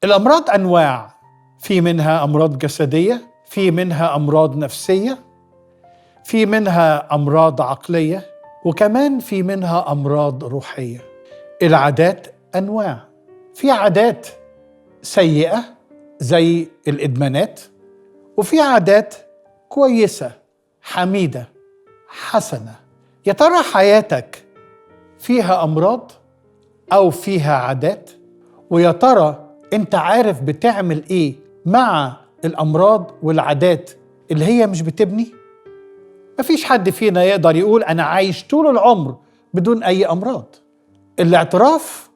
الأمراض أنواع، في منها أمراض جسدية، في منها أمراض نفسية، في منها أمراض عقلية، وكمان في منها أمراض روحية. العادات أنواع، في عادات سيئة زي الإدمانات، وفي عادات كويسة حميدة حسنة. يا ترى حياتك فيها أمراض أو فيها عادات؟ ويا ترى أنت عارف بتعمل إيه مع الأمراض والعادات اللي هي مش بتبني؟ مفيش حد فينا يقدر يقول أنا عايش طول العمر بدون أي أمراض. الاعتراف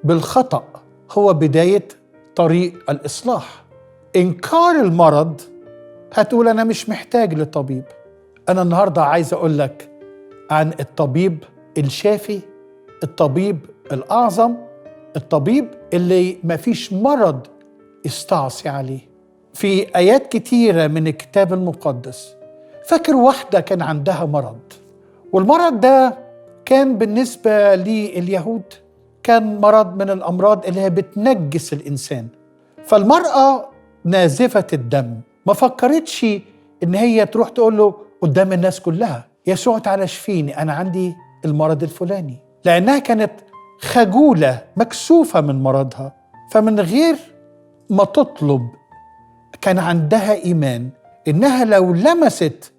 بالخطأ هو بداية طريق الإصلاح. إنكار المرض هتقول أنا مش محتاج لطبيب. أنا النهاردة عايز أقول لك عن الطبيب الشافي، الطبيب الأعظم، الطبيب اللي مفيش مرض يستعصي عليه. في آيات كتيرة من الكتاب المقدس فاكر واحدة كان عندها مرض، والمرض ده كان بالنسبة لليهود كان مرض من الأمراض اللي هي بتنجس الإنسان. فالمرأة نازفة الدم ما فكرتش إن هي تروح تقول له قدام الناس كلها يسوع تعالى اشفيني أنا عندي المرض الفلاني، لأنها كانت خجولة مكسوفة من مرضها. فمن غير ما تطلب كان عندها إيمان إنها لو لمست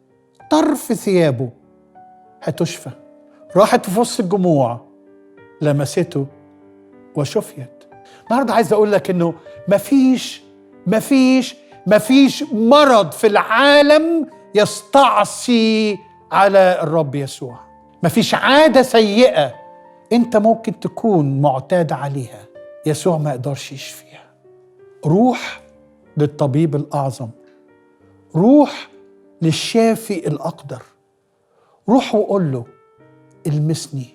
طرف ثيابه هتشفى. راحت في وسط الجموع لمسته وشفيت. النهارده عايز اقول لك انه مفيش مرض في العالم يستعصي على الرب يسوع. مفيش عادة سيئة انت ممكن تكون معتاد عليها يسوع ما يقدرش يشفيها. روح للطبيب الأعظم، روح للشافي الأقدر، روح وقول له المسني.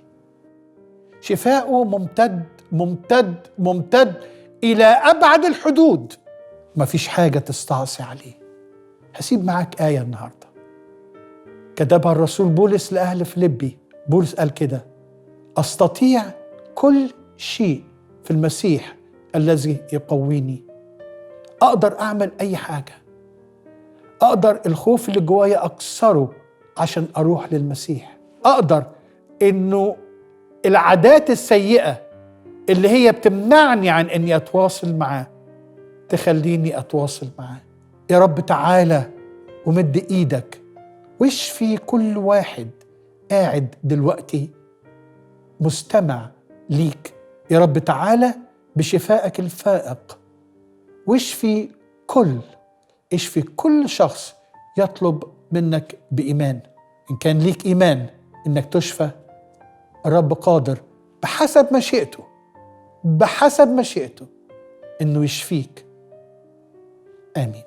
شفاؤه ممتد ممتد ممتد إلى أبعد الحدود، مفيش حاجة تستعصي عليه. هسيب معاك آية النهاردة كتبها الرسول بولس لأهل فيليبي. بولس قال كده: أستطيع كل شيء في المسيح الذي يقويني. أقدر أعمل أي حاجة، أقدر الخوف اللي جوايا أكسره عشان أروح للمسيح. أقدر إنه العادات السيئة اللي هي بتمنعني عن إني أتواصل معاه تخليني أتواصل معاه. يا رب تعالى ومد إيدك واشفي كل واحد قاعد دلوقتي مستمع ليك. يا رب تعالى بشفائك الفائق واشفي كل شخص يطلب منك بإيمان. إن كان ليك إيمان إنك تشفى، الرب قادر بحسب مشيئته إنه يشفيك. آمين.